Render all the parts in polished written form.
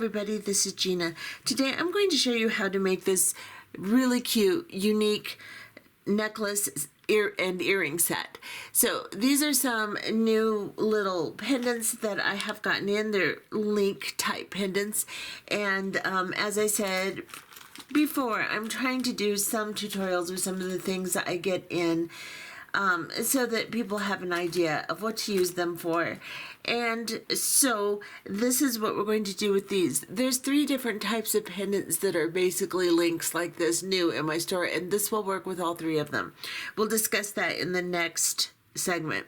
everybody, this is Gina. Today I'm going to show you how to make this really cute, unique necklace and earring set. So these are some new little pendants that I have gotten in. They're link type pendants, and as I said before, I'm trying to do some tutorials with some of the things that I get in so that people have an idea of what to use them for. And so this is what we're going to do with these. There's 3 different types of pendants that are basically links like this new in my store, and this will work with all 3 of them. We'll discuss that in the next segment.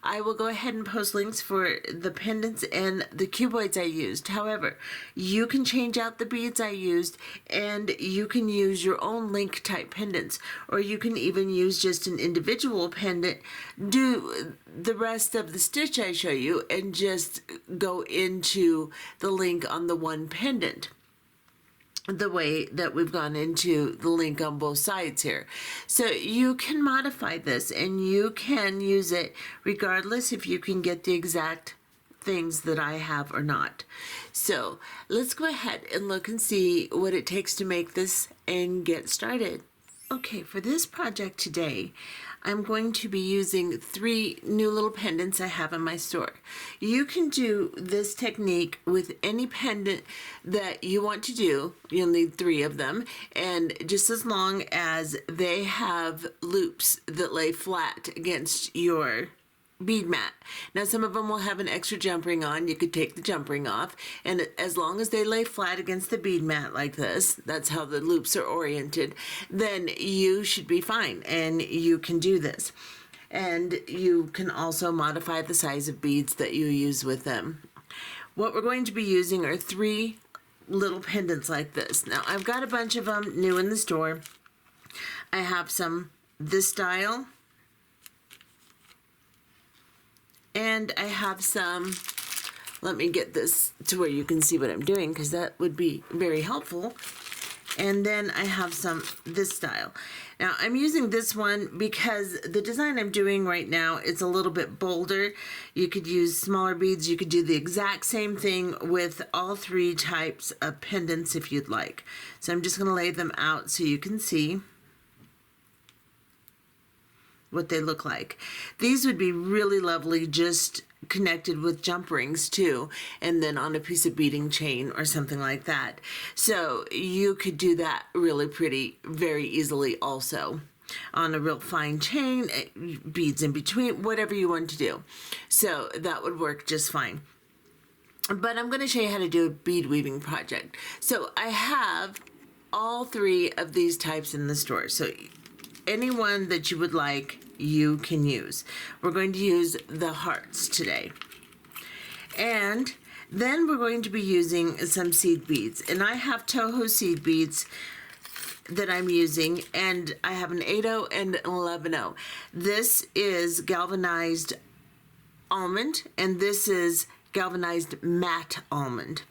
I will go ahead and post links for the pendants and the cuboids I used. However, you can change out the beads I used, and you can use your own link type pendants, or you can even use just an individual pendant, do the rest of the stitch I show you, and just go into the link on the one pendant, the way that we've gone into the link on both sides here. So you can modify this and you can use it regardless if you can get the exact things that I have or not. So let's go ahead and look and see what it takes to make this and get started. Okay, for this project today, I'm going to be using 3 new little pendants I have in my store. You can do this technique with any pendant that you want to do. You'll need 3 of them, and just as long as they have loops that lay flat against your bead mat. Now some of them will have an extra jump ring on. You could take the jump ring off, and as long as they lay flat against the bead mat like this, that's how the loops are oriented, then you should be fine and you can do this. And you can also modify the size of beads that you use with them. What we're going to be using are 3 little pendants like this. Now I've got a bunch of them new in the store. I have some this style, and I have some, let me get this to where you can see what I'm doing because that would be very helpful. And then I have some this style. Now I'm using this one because the design I'm doing right now is a little bit bolder. You could use smaller beads. You could do the exact same thing with all 3 types of pendants if you'd like. So I'm just going to lay them out so you can see what they look like. These would be really lovely just connected with jump rings too, and then on a piece of beading chain or something like that. So you could do that really pretty very easily also on a real fine chain, beads in between, whatever you want to do. So that would work just fine. But I'm going to show you how to do a bead weaving project. So I have all 3 of these types in the store. So any one that you would like, you can use. We're going to use the hearts today. And then we're going to be using some seed beads. And I have Toho seed beads that I'm using, and I have an 8/0 and an 11/0. This is galvanized almond, and this is galvanized matte almond.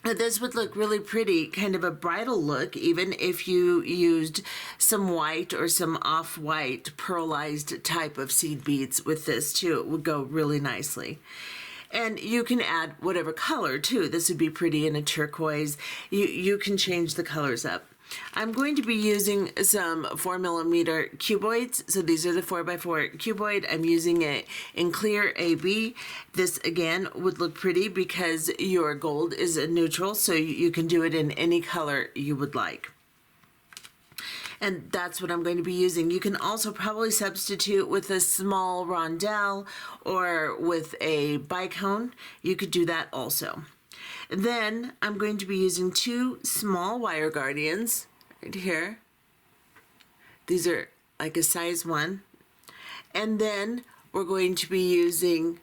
This would look really pretty, kind of a bridal look, even if you used some white or some off-white pearlized type of seed beads with this too. It would go really nicely. And you can add whatever color too. This would be pretty in a turquoise. You can change the colors up. I'm going to be using some 4mm cuboids. So these are the 4x4 cuboid. I'm using it in clear AB. This again would look pretty because your gold is a neutral, so you can do it in any color you would like. And that's what I'm going to be using. You can also probably substitute with a small rondelle or with a bicone. You could do that also. Then I'm going to be using 2 small wire guardians right here. These are like a size 1. And then we're going to be using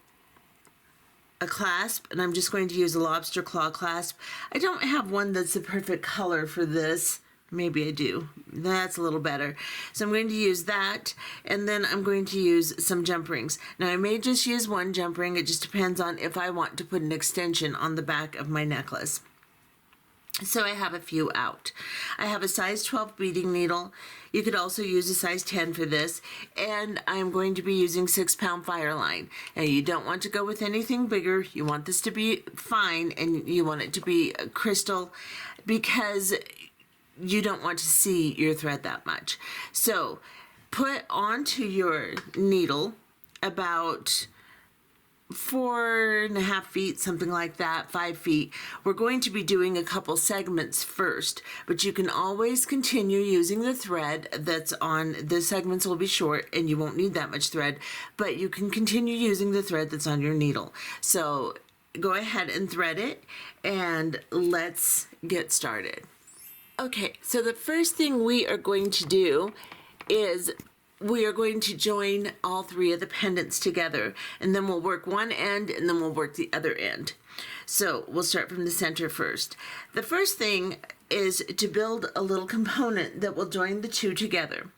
a clasp, and I'm just going to use a lobster claw clasp. I don't have one that's the perfect color for this. Maybe I do. That's a little better. So I'm going to use that, and then I'm going to use some jump rings. Now I may just use 1 jump ring. It just depends on if I want to put an extension on the back of my necklace. So I have a few out. I have a size 12 beading needle. You could also use a size 10 for this. And I'm going to be using 6-pound Fireline. Now you don't want to go with anything bigger. You want this to be fine and you want it to be crystal because you don't want to see your thread that much. So put onto your needle about 4.5 feet, something like that, 5 feet. We're going to be doing a couple segments first, but you can always continue using the thread that's on, the segments will be short and you won't need that much thread, but you can continue using the thread that's on your needle. So go ahead and thread it and let's get started. Okay, so the first thing we are going to do is we are going to join all 3 of the pendants together, and then we'll work one end and then we'll work the other end. So we'll start from the center first. The first thing is to build a little component that will join the 2 together.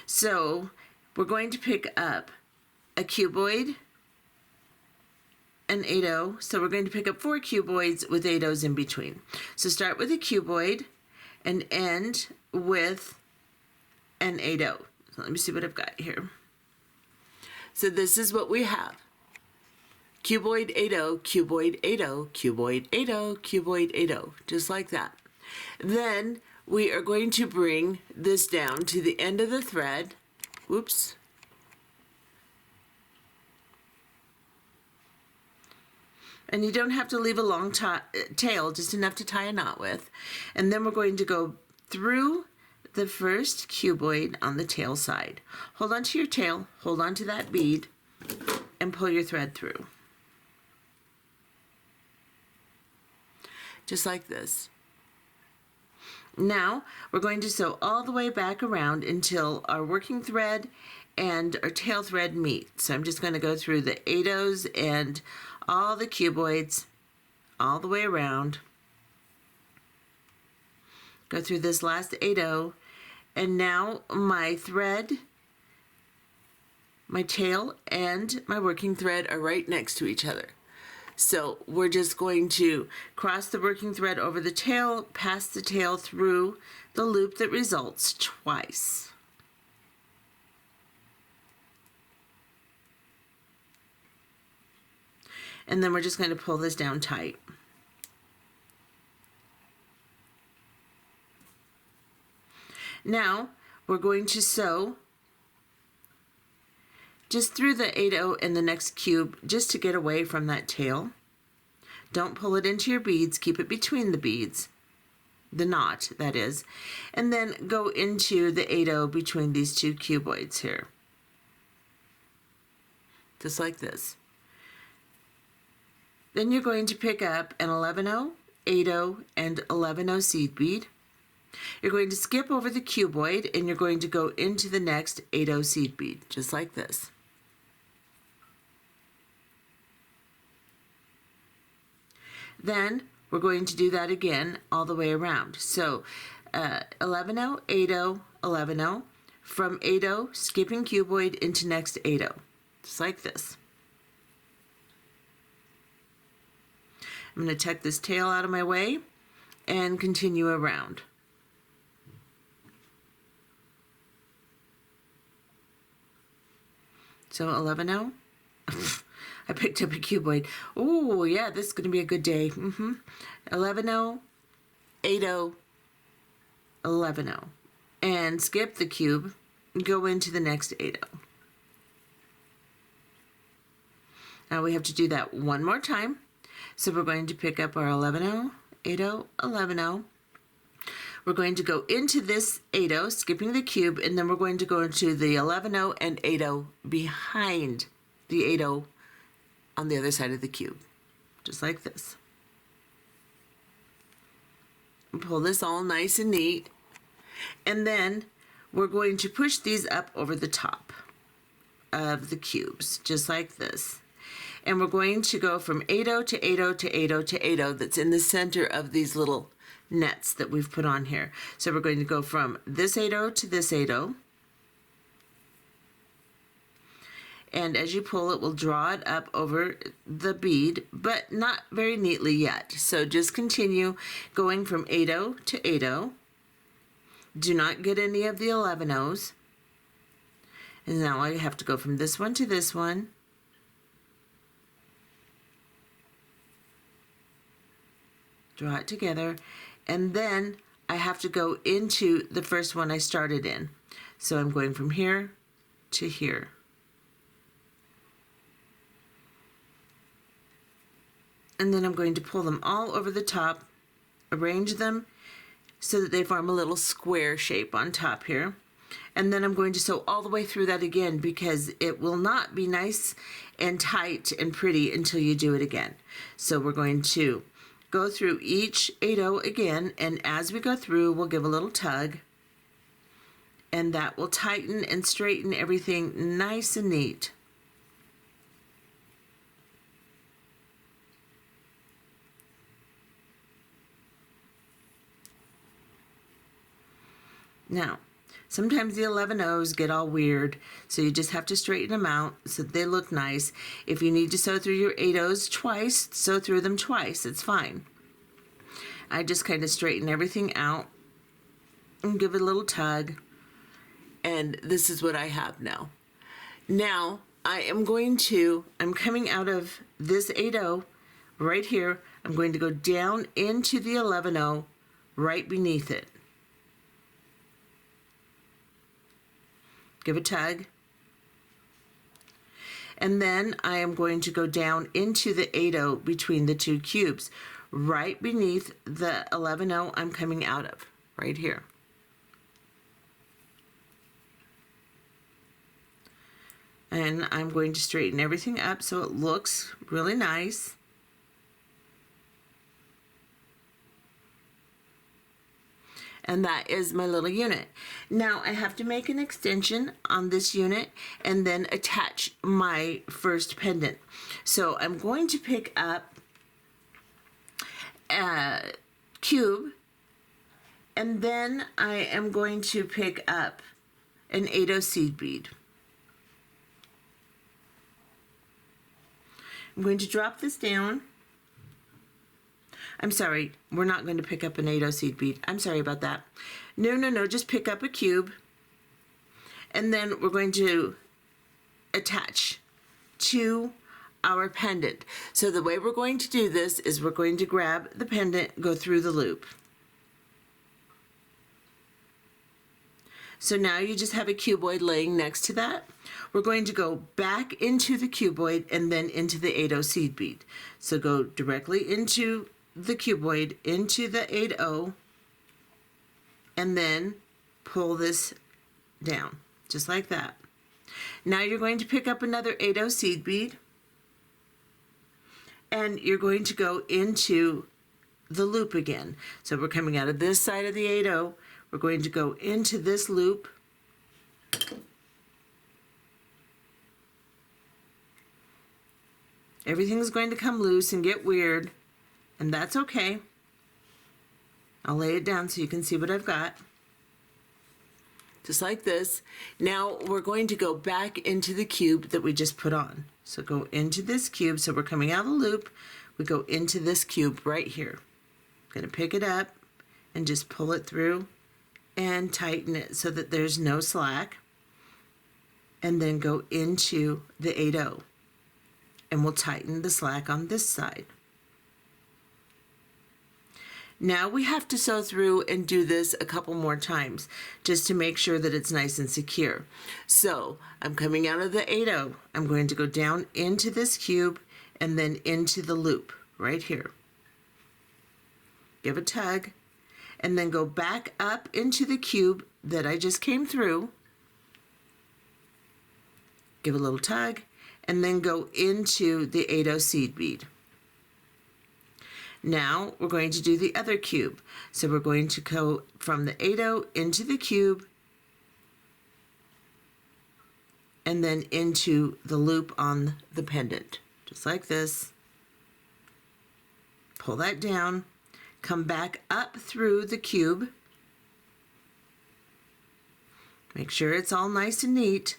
So we're going to pick up a cuboid, an 8/0. So we're going to pick up 4 cuboids with 8/0s in between. So start with a cuboid and end with an 8/0. So let me see what I've got here. So this is what we have. Cuboid 8/0, cuboid 8/0, cuboid 8/0, cuboid 8/0, just like that. Then we are going to bring this down to the end of the thread. Whoops. And you don't have to leave a long tail, just enough to tie a knot with. And then we're going to go through the first cuboid on the tail side. Hold on to your tail, hold on to that bead, and pull your thread through. Just like this. Now, we're going to sew all the way back around until our working thread and our tail thread meet. So I'm just going to go through the 8/0s and all the cuboids all the way around. Go through this last 8/0. And now my thread, my tail, and my working thread are right next to each other. So we're just going to cross the working thread over the tail, pass the tail through the loop that results twice. And then we're just going to pull this down tight. Now we're going to sew just through the 8/0 and the next cube just to get away from that tail. Don't pull it into your beads, keep it between the beads, the knot that is, and then go into the 8/0 between these 2 cuboids here. Just like this. Then you're going to pick up an 11/0, 8/0, and 11/0 seed bead. You're going to skip over the cuboid and you're going to go into the next 8/0 seed bead, just like this. Then we're going to do that again all the way around. So 11/0, 8/0, 11/0, from 8/0, skipping cuboid into next 8/0, just like this. I'm going to tuck this tail out of my way and continue around. So 11/0. I picked up a cuboid. Oh, yeah, this is going to be a good day. 11/0, 8/0, 11/0. And skip the cube and go into the next 8/0. Now we have to do that one more time. So we're going to pick up our 11/0, 8/0, 11/0. We're going to go into this 8/0, skipping the cube, and then we're going to go into the 11/0 and 8/0 behind the 8/0 on the other side of the cube, just like this. And pull this all nice and neat, and then we're going to push these up over the top of the cubes, just like this. And we're going to go from 8/0 to 8/0 to 8/0 to 8/0 that's in the center of these little nets that we've put on here. So we're going to go from this 8/0 to this 8/0. and as you pull it will draw it up over the bead, but not very neatly yet. So just continue going from 8-0 to 8-0. Do not get any of the 11-0s. And now I have to go from this one to this one. Draw it together, and then I have to go into the first one I started in. So I'm going from here to here. And then I'm going to pull them all over the top, arrange them so that they form a little square shape on top here. And then I'm going to sew all the way through that again, because it will not be nice and tight and pretty until you do it again. So we're going to go through each 8-0 again, and as we go through, we'll give a little tug, and that will tighten and straighten everything nice and neat. Now, sometimes the 11-0s get all weird, so you just have to straighten them out so that they look nice. If you need to sew through your 8-0s twice, sew through them twice. It's fine. I just kind of straighten everything out and give it a little tug. And this is what I have now. Now, I'm coming out of this 8-0 right here. I'm going to go down into the 11-0 right beneath it. Give a tug. And then I am going to go down into the 8-0 between the two cubes, right beneath the 11-0 I'm coming out of, right here. And I'm going to straighten everything up so it looks really nice. And that is my little unit. Now I have to make an extension on this unit and then attach my first pendant. So I'm going to pick up a cube, and then I am going to pick up an 8-0 seed bead. I'm going to drop this down. I'm sorry, we're not going to pick up an 8-0 seed bead. I'm sorry about that. No, just pick up a cube. And then we're going to attach to our pendant. So the way we're going to do this is we're going to grab the pendant, go through the loop. So now you just have a cuboid laying next to that. We're going to go back into the cuboid and then into the 8-0 seed bead. So go directly into the cuboid, into the 8-0, and then pull this down, just like that. Now you're going to pick up another 8-0 seed bead, and you're going to go into the loop again. So we're coming out of this side of the 8-0, we're going to go into this loop, everything's going to come loose and get weird, and that's okay. I'll lay it down so you can see what I've got. Just like this. Now we're going to go back into the cube that we just put on. So go into this cube. So we're coming out of the loop. We go into this cube right here. I'm going to pick it up and just pull it through and tighten it so that there's no slack. And then go into the 8-0. And we'll tighten the slack on this side. Now we have to sew through and do this a couple more times just to make sure that it's nice and secure. So I'm coming out of the 8-0. I'm going to go down into this cube and then into the loop right here. Give a tug and then go back up into the cube that I just came through. Give a little tug and then go into the 8-0 seed bead. Now we're going to do the other cube. So we're going to go from the 8-0 into the cube and then into the loop on the pendant, just like this. Pull that down, come back up through the cube. Make sure it's all nice and neat.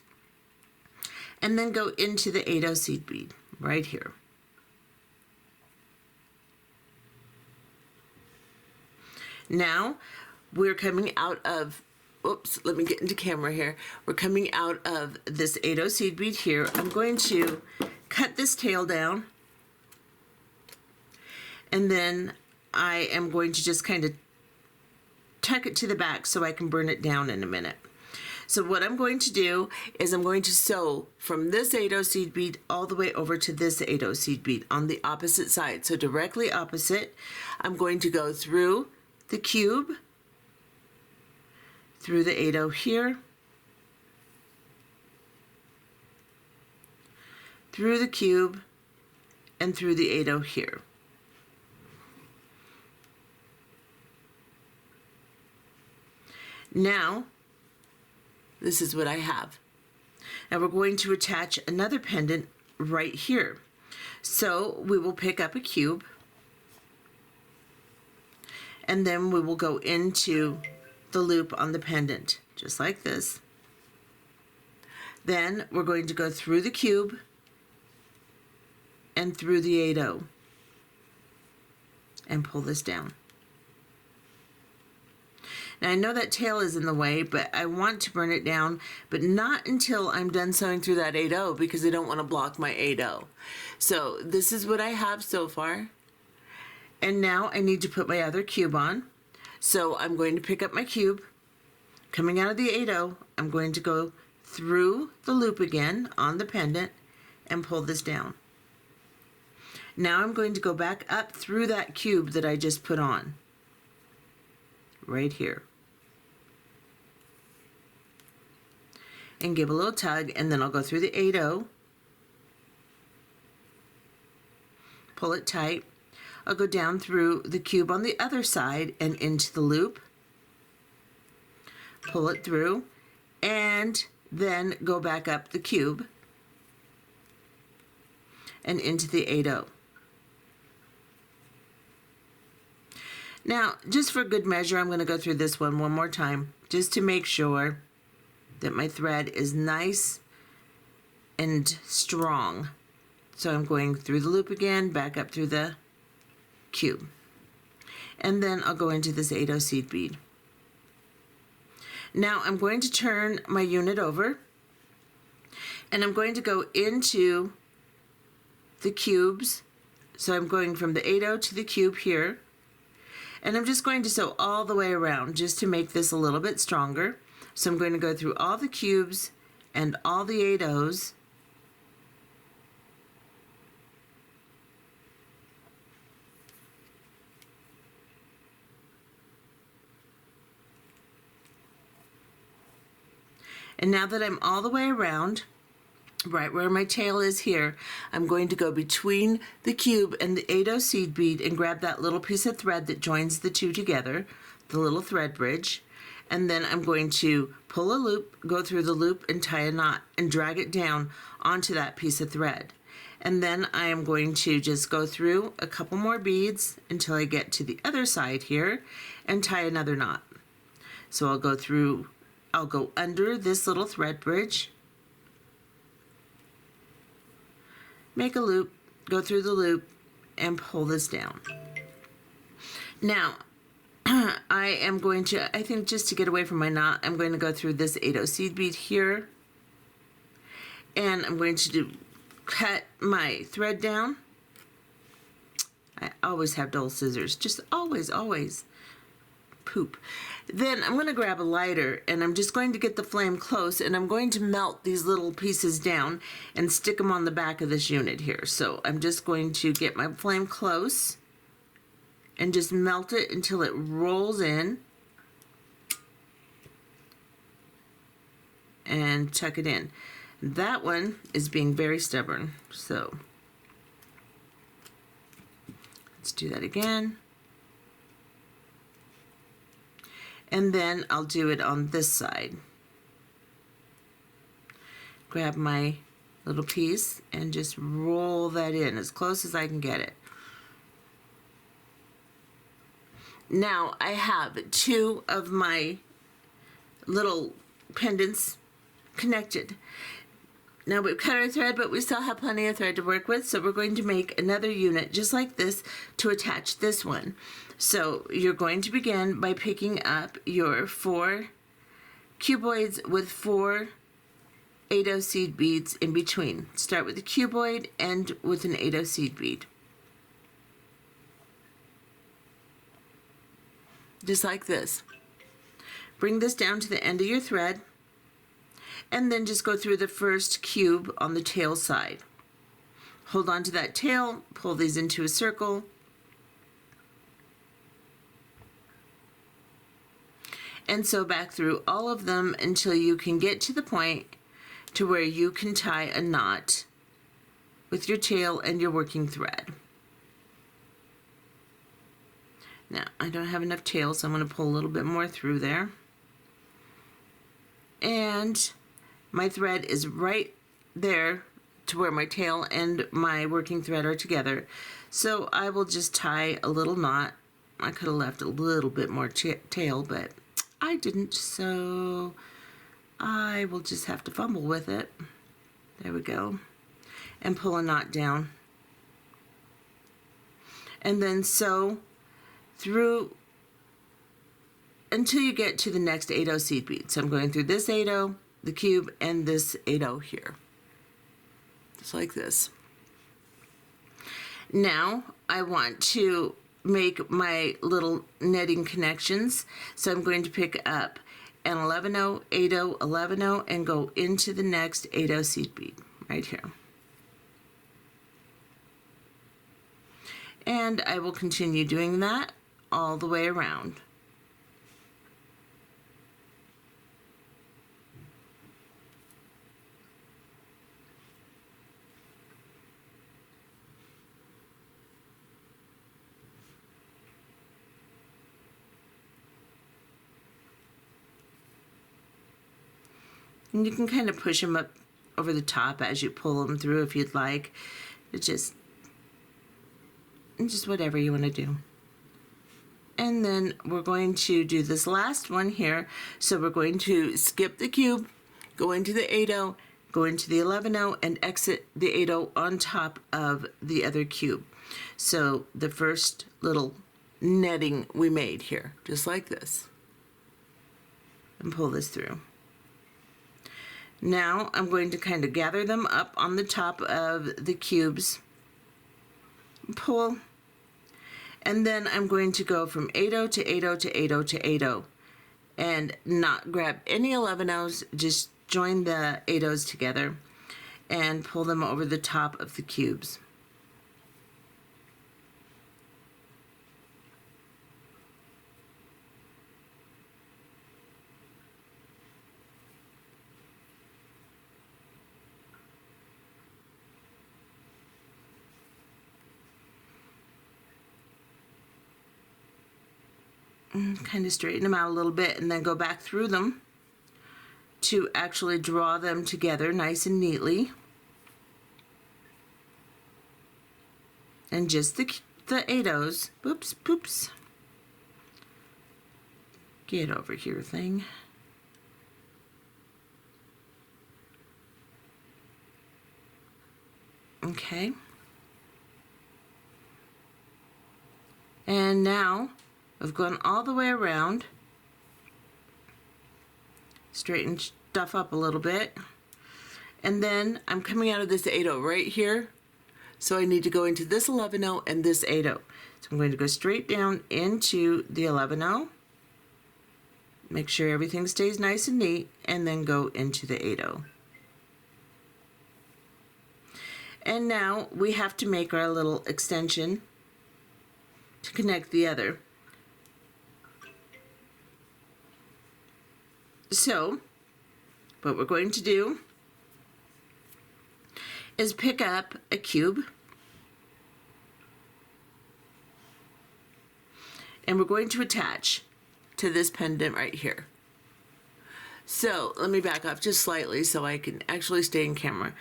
and then go into the 8/0 seed bead right here. Now we're coming out of, oops, let me get into camera here. We're coming out of this 8/0 seed bead here. I'm going to cut this tail down, and then I am going to just kind of tuck it to the back so I can burn it down in a minute. So what I'm going to do is I'm going to sew from this 8/0 seed bead all the way over to this 8/0 seed bead on the opposite side. So directly opposite, I'm going to go through the cube, through the 8/0 here, through the cube, and through the 8/0 here. Now, this is what I have. Now we're going to attach another pendant right here. So we will pick up a cube, and then we will go into the loop on the pendant, just like this. Then we're going to go through the cube and through the 8/0 and pull this down. Now I know that tail is in the way, but I want to burn it down, but not until I'm done sewing through that 8/0 because I don't want to block my 8/0. So this is what I have so far. And now I need to put my other cube on. So I'm going to pick up my cube. Coming out of the 8/0, I'm going to go through the loop again on the pendant and pull this down. Now I'm going to go back up through that cube that I just put on, right here. And give a little tug, and then I'll go through the 8/0, pull it tight. I'll go down through the cube on the other side and into the loop, pull it through, and then go back up the cube and into the 8/0. Now, just for good measure, I'm going to go through this one more time, just to make sure that my thread is nice and strong. So I'm going through the loop again, back up through the cube. And then I'll go into this 8/0 seed bead. Now I'm going to turn my unit over, and I'm going to go into the cubes. So I'm going from the 8/0 to the cube here. And I'm just going to sew all the way around just to make this a little bit stronger. So I'm going to go through all the cubes and all the 8/0s. And now that I'm all the way around, right where my tail is here, I'm going to go between the cube and the 8/0 seed bead and grab that little piece of thread that joins the two together, the little thread bridge, and then I'm going to pull a loop, go through the loop and tie a knot and drag it down onto that piece of thread. And then I am going to just go through a couple more beads until I get to the other side here and tie another knot. So I'll go under this little thread bridge, make a loop, go through the loop, and pull this down. Now, I am going to, I think just to get away from my knot, I'm going to go through this 8/0 seed bead here, and I'm going to cut my thread down. I always have dull scissors, just always poop. Then I'm going to grab a lighter, and I'm just going to get the flame close, and I'm going to melt these little pieces down and stick them on the back of this unit here. So I'm just going to get my flame close and just melt it until it rolls in and tuck it in. That one is being very stubborn, so let's do that again. And then I'll do it on this side. Grab my little piece and just roll that in as close as I can get it. Now I have two of my little pendants connected. Now we've cut our thread, but we still have plenty of thread to work with, so we're going to make another unit just like this to attach this one. So you're going to begin by picking up your 4 cuboids with 4 8-0 seed beads in between. Start with the cuboid, end with an 8-0 seed bead. Just like this. Bring this down to the end of your thread, and then just go through the first cube on the tail side. Hold on to that tail, pull these into a circle, and sew back through all of them until you can get to the point to where you can tie a knot with your tail and your working thread. Now, I don't have enough tail, so I'm going to pull a little bit more through there. And my thread is right there to where my tail and my working thread are together. So I will just tie a little knot. I could have left a little bit more tail, but I didn't, so I will just have to fumble with it. There we go. And pull a knot down. And then sew through until you get to the next 8-0 seed bead. So I'm going through this 8-0, the cube, and this 8-0 here. Just like this. Now I want to make my little netting connections. So I'm going to pick up an 11-0, 8-0, 11-0, and go into the next 8-0 seed bead right here. And I will continue doing that all the way around. And you can kind of push them up over the top as you pull them through if you'd like. It's just whatever you want to do. And then we're going to do this last one here. So we're going to skip the cube, go into the 8-0, go into the 11-0, and exit the 8-0 on top of the other cube. So the first little netting we made here, just like this. And pull this through. Now I'm going to kind of gather them up on the top of the cubes, pull, and then I'm going to go from 8-0 to 8-0 to 8-0 to 8-0 and not grab any 11-0s, just join the 8-0s together and pull them over the top of the cubes. Kind of straighten them out a little bit and then go back through them to actually draw them together nice and neatly. And just the 8-0s. Whoops, poops. Get over here, thing. Okay. And now I've gone all the way around, straighten stuff up a little bit, and then I'm coming out of this 8-0 right here, so I need to go into this 11-0 and this 8-0. So I'm going to go straight down into the 11-0, make sure everything stays nice and neat, and then go into the 8-0. And now we have to make our little extension to connect the other. So, what we're going to do is pick up a cube, and we're going to attach to this pendant right here. So, let me back up just slightly so I can actually stay in camera.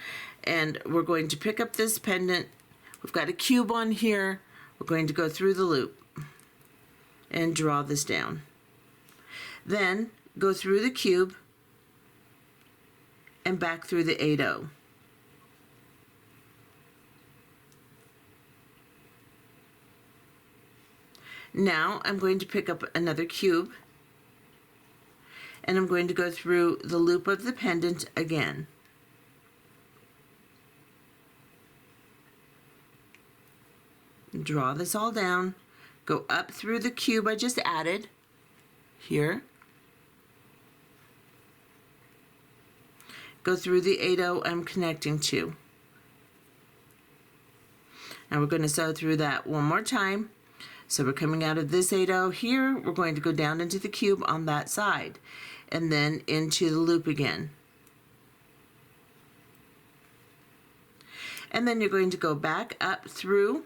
And we're going to pick up this pendant. We've got a cube on here. We're going to go through the loop and draw this down. Then go through the cube and back through the 8-0. Now I'm going to pick up another cube, and I'm going to go through the loop of the pendant again. Draw this all down, go up through the cube I just added here, go through the 8/0 I'm connecting to. Now we're going to sew through that one more time. So we're coming out of this 8/0 here, we're going to go down into the cube on that side, and then into the loop again. And then you're going to go back up through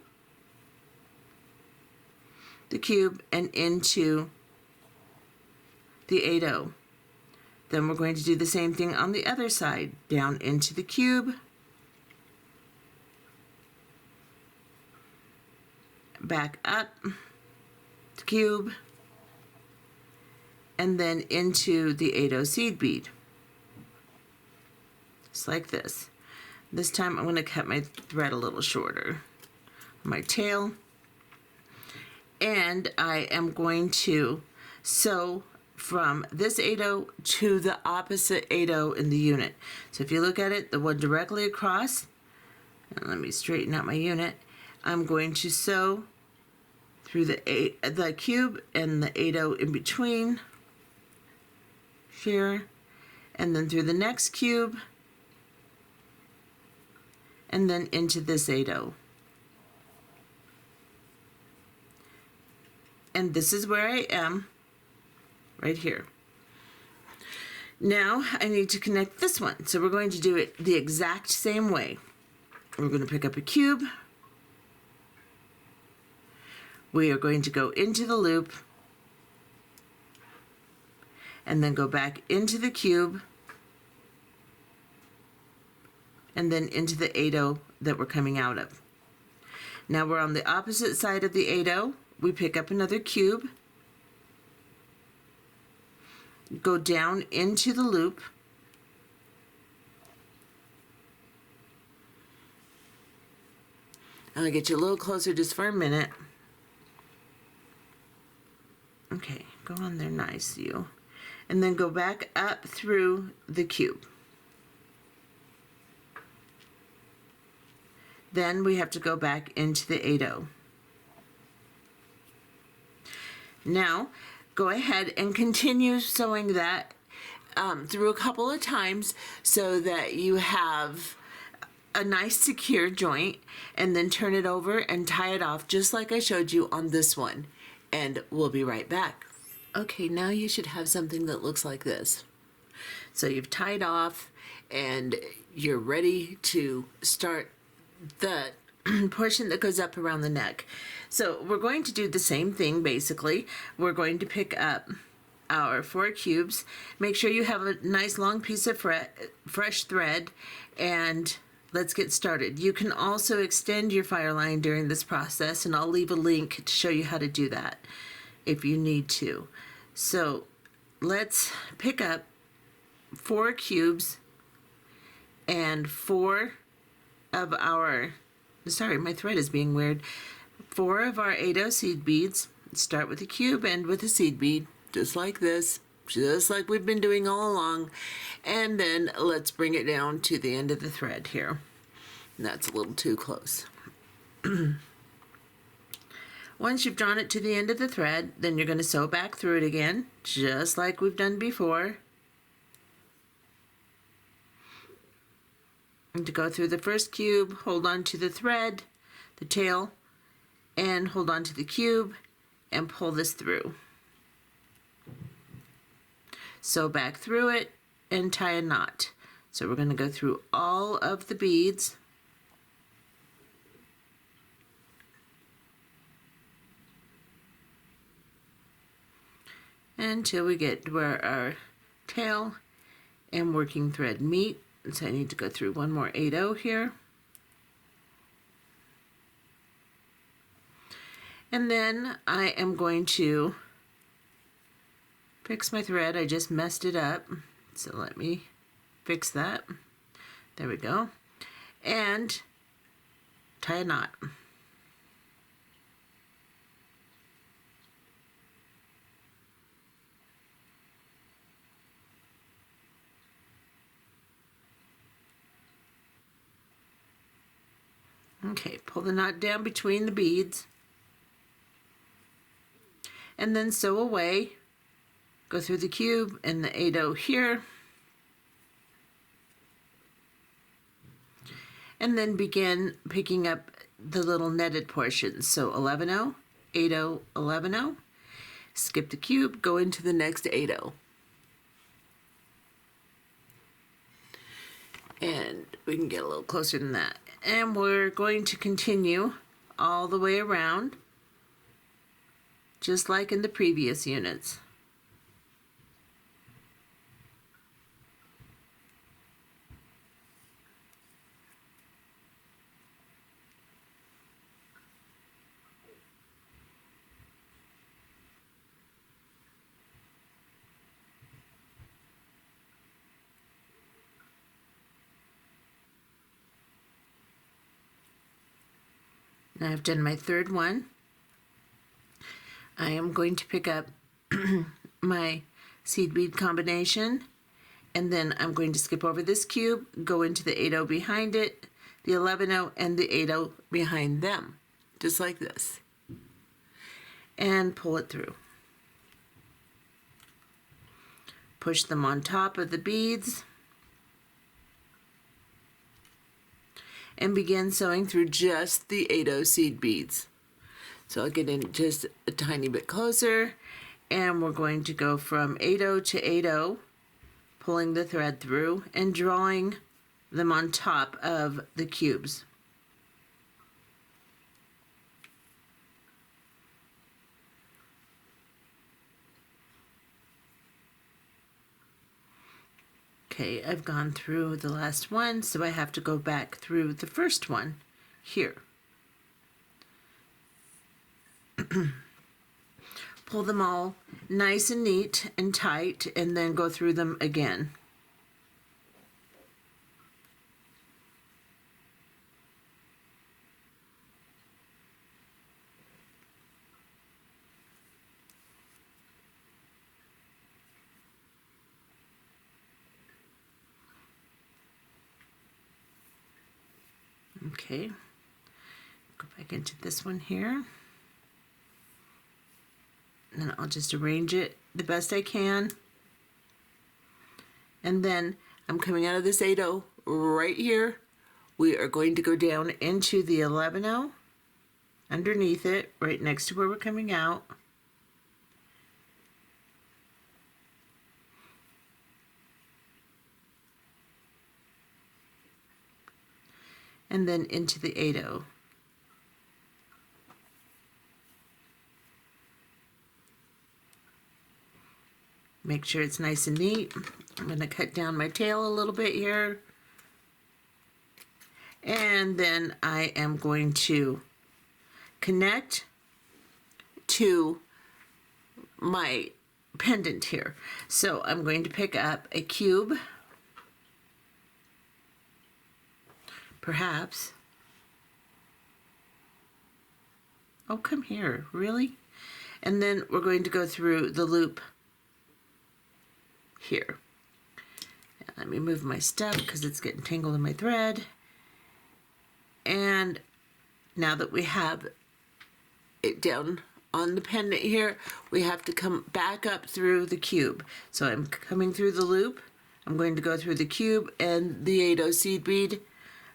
the cube and into the 8/0. Then we're going to do the same thing on the other side, down into the cube, back up the cube, and then into the 8/0 seed bead, just like this. This time I'm going to cut my thread a little shorter, my tail, and I am going to sew from this 8/0 to the opposite 8/0 in the unit. So if you look at it, the one directly across, and let me straighten out my unit, I'm going to sew through the cube and the 8/0 in between here, and then through the next cube, and then into this 8/0. And this is where I am, right here. Now I need to connect this one, so we're going to do it the exact same way. We're going to pick up a cube. We are going to go into the loop, and then go back into the cube, and then into the 8/0 that we're coming out of. Now we're on the opposite side of the 8/0. We pick up another cube, go down into the loop, I'll get you a little closer just for a minute. Okay, go on there, nice, you. And then go back up through the cube. Then we have to go back into the 8/0. Now, go ahead and continue sewing that through a couple of times so that you have a nice secure joint, and then turn it over and tie it off just like I showed you on this one. And we'll be right back. Okay, now you should have something that looks like this. So you've tied off and you're ready to start the portion that goes up around the neck. So we're going to do the same thing basically. We're going to pick up our 4 cubes. Make sure you have a nice long piece of fresh thread, and let's get started. You can also extend your Fireline during this process, and I'll leave a link to show you how to do that if you need to. So let's pick up 4 cubes and 4 of our, sorry, my thread is being weird, 4 of our 8/0 seed beads. Start with a cube, end with a seed bead, just like this, just like we've been doing all along. And then let's bring it down to the end of the thread here. And that's a little too close. Once you've drawn it to the end of the thread, then you're going to sew back through it again, just like we've done before. And to go through the first cube, hold on to the thread, the tail, and hold on to the cube, and pull this through. Sew back through it and tie a knot. So we're going to go through all of the beads. Until we get where our tail and working thread meet. So I need to go through one more 8/0 here. And then I am going to fix my thread. I just messed it up. So let me fix that. There we go. And tie a knot. Okay, pull the knot down between the beads. And then sew away. Go through the cube and the 8-0 here. And then begin picking up the little netted portions. So 11-0, 8-0, 11-0. Skip the cube, go into the next 8-0. And we can get a little closer than that. And we're going to continue all the way around, just like in the previous units. Now I've done my third one. I am going to pick up my seed bead combination, and then I'm going to skip over this cube, go into the 8-0 behind it, the 11-0, and the 8-0 behind them, just like this, and pull it through. Push them on top of the beads, and begin sewing through just the 8-0 seed beads. So I'll get in just a tiny bit closer, and we're going to go from 8-0 to 8-0, pulling the thread through and drawing them on top of the cubes. Okay, I've gone through the last one, so I have to go back through the first one here. Pull them all nice and neat and tight, and then go through them again. Okay, go back into this one here. And then I'll just arrange it the best I can. And then I'm coming out of this 8-0 right here. We are going to go down into the 11-0, underneath it, right next to where we're coming out. And then into the 8-0. Make sure it's nice and neat. I'm going to cut down my tail a little bit here. And then I am going to connect to my pendant here. So I'm going to pick up a cube, perhaps. Oh, come here, really? And then we're going to go through the loop here. Now, let me move my stuff because it's getting tangled in my thread. And now that we have it down on the pendant here, we have to come back up through the cube. So I'm coming through the loop. I'm going to go through the cube and the 8-0 seed bead.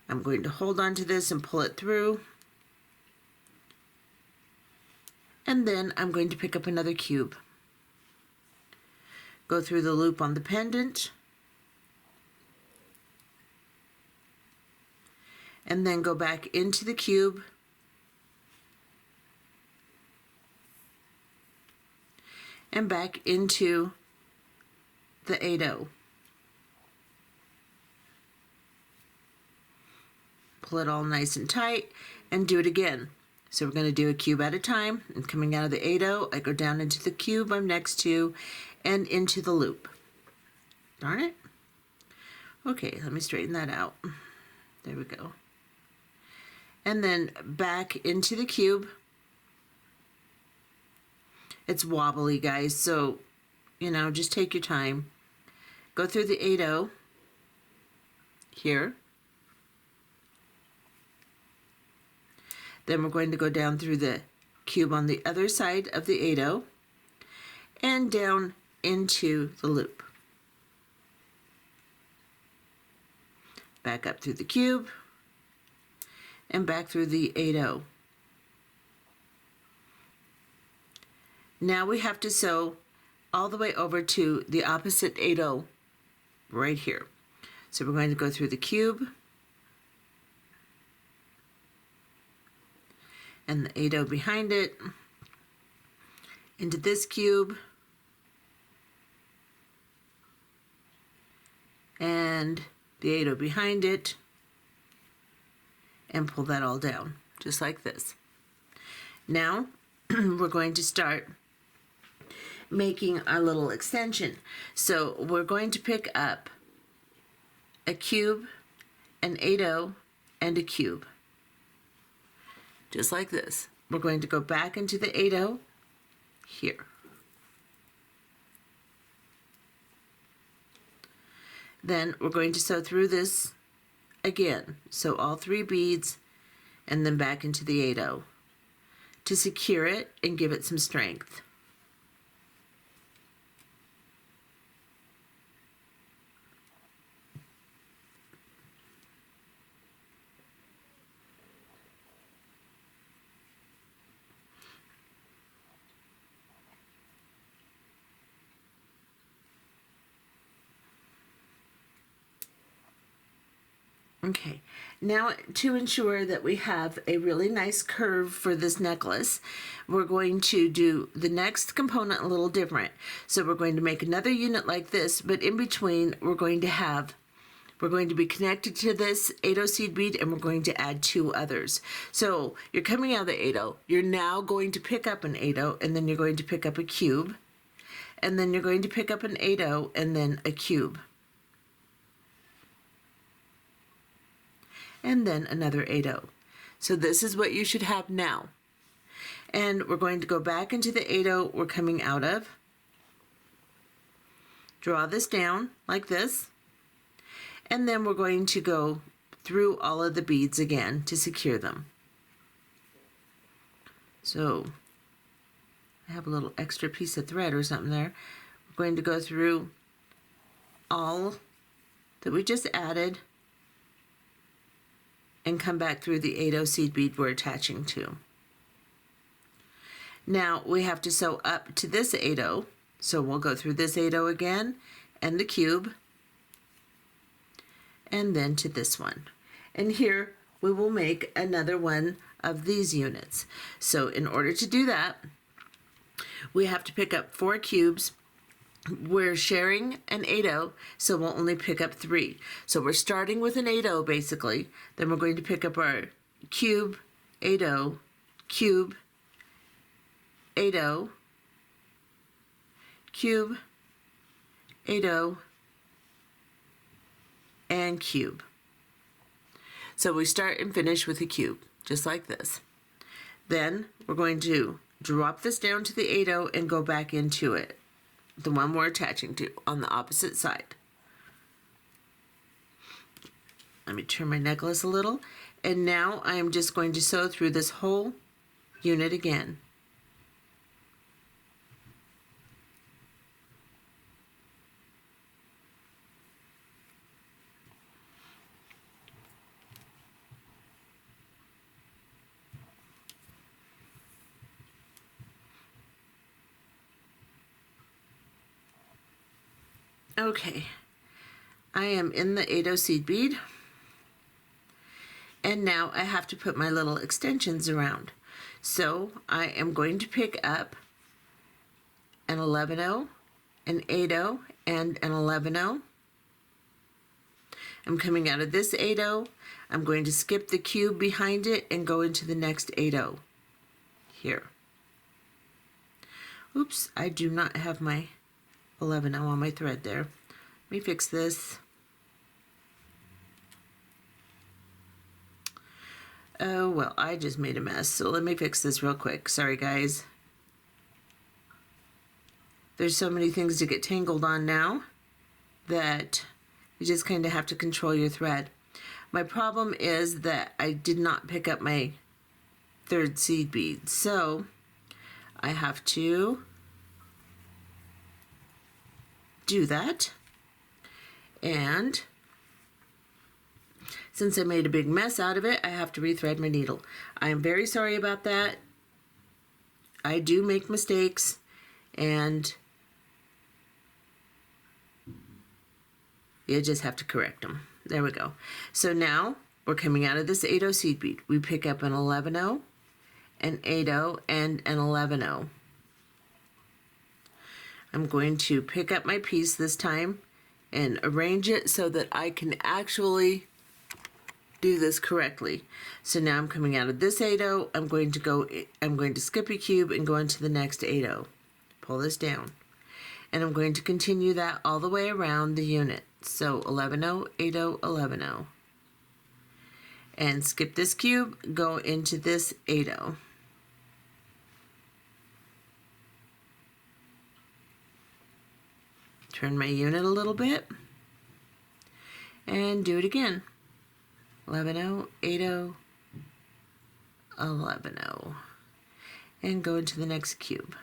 I'm going to hold on to this and pull it through. And then I'm going to pick up another cube. Go through the loop on the pendant. And then go back into the cube. And back into the 8-0. Pull it all nice and tight and do it again. So we're going to do a cube at a time. And coming out of the 8-0, I go down into the cube I'm next to and into the loop. Darn it. Okay, let me straighten that out. There we go. And then back into the cube. It's wobbly, guys, so, you know, just take your time. Go through the 8-0 here. Then we're going to go down through the cube on the other side of the 8-0 and down into the loop. Back up through the cube and back through the 8-0. Now we have to sew all the way over to the opposite 8-0 right here. So we're going to go through the cube and the 8-0 behind it, into this cube, and the 8-0 behind it, and pull that all down, just like this. Now, we're going to start making our little extension. So we're going to pick up a cube, an 8-0, and a cube. Just like this. We're going to go back into the 8-0 here. Then we're going to sew through this again. Sew all 3 beads and then back into the 8-0 to secure it and give it some strength. Okay, now to ensure that we have a really nice curve for this necklace, we're going to do the next component a little different. So we're going to make another unit like this, but in between we're going to be connected to this 8-0 seed bead, and we're going to add 2 others. So you're coming out of the 8-0, you're now going to pick up an 8-0, and then you're going to pick up a cube, and then you're going to pick up an 8-0, and then a cube. And then another 8-0. So this is what you should have now. And we're going to go back into the 8-0 we're coming out of. Draw this down like this. And then we're going to go through all of the beads again to secure them. So I have a little extra piece of thread or something there. We're going to go through all that we just added and come back through the 8-0 seed bead we're attaching to. Now we have to sew up to this 8-0, so we'll go through this 8-0 again and the cube, and then to this one. And here we will make another one of these units. So in order to do that, we have to pick up 4 cubes. We're sharing an 8-0, so we'll only pick up 3. So we're starting with an 8-0 basically. Then we're going to pick up our cube, 8-0, cube, 8-0, cube, 8-0, and cube. So we start and finish with a cube, just like this. Then we're going to drop this down to the 8-0 and go back into it, the one we're attaching to, on the opposite side. Let me turn my necklace a little, and now I am just going to sew through this whole unit again. Okay, I am in the 8-0 seed bead, and now I have to put my little extensions around. So I am going to pick up an 11-0, an 8-0, and an 11-0. I'm coming out of this 8-0. I'm going to skip the cube behind it and go into the next 8-0 here. Oops, I do not have my 11 on my thread there. Let me fix this. Oh, well, I just made a mess, so let me fix this real quick. Sorry, guys. There's so many things to get tangled on now that you just kind of have to control your thread. My problem is that I did not pick up my third seed bead. So I have to do that. And since I made a big mess out of it, I have to rethread my needle. I am very sorry about that. I do make mistakes, and you just have to correct them. There we go. So now we're coming out of this 8/0 seed bead. We pick up an 11/0, an 8/0, and an 11/0. I'm going to pick up my piece this time and arrange it so that I can actually do this correctly. So now I'm coming out of this 8/0. I'm going to skip a cube and go into the next 8/0. Pull this down. And I'm going to continue that all the way around the unit. So 11/0, 8/0, 11/0. And skip this cube, go into this 8/0. Turn my unit a little bit and do it again. 11/0, 8/0, 11/0. And go into the next cube.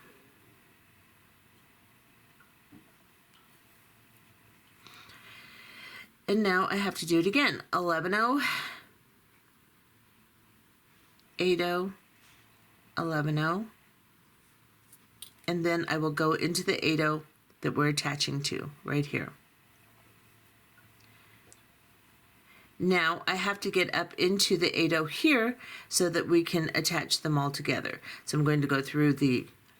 And now I have to do it again. 11/0, 8/0, 11/0. And then I will go into the 8/0 that we're attaching to right here. Now I have to get up into the 8/0 here so that we can attach them all together. So I'm going to go through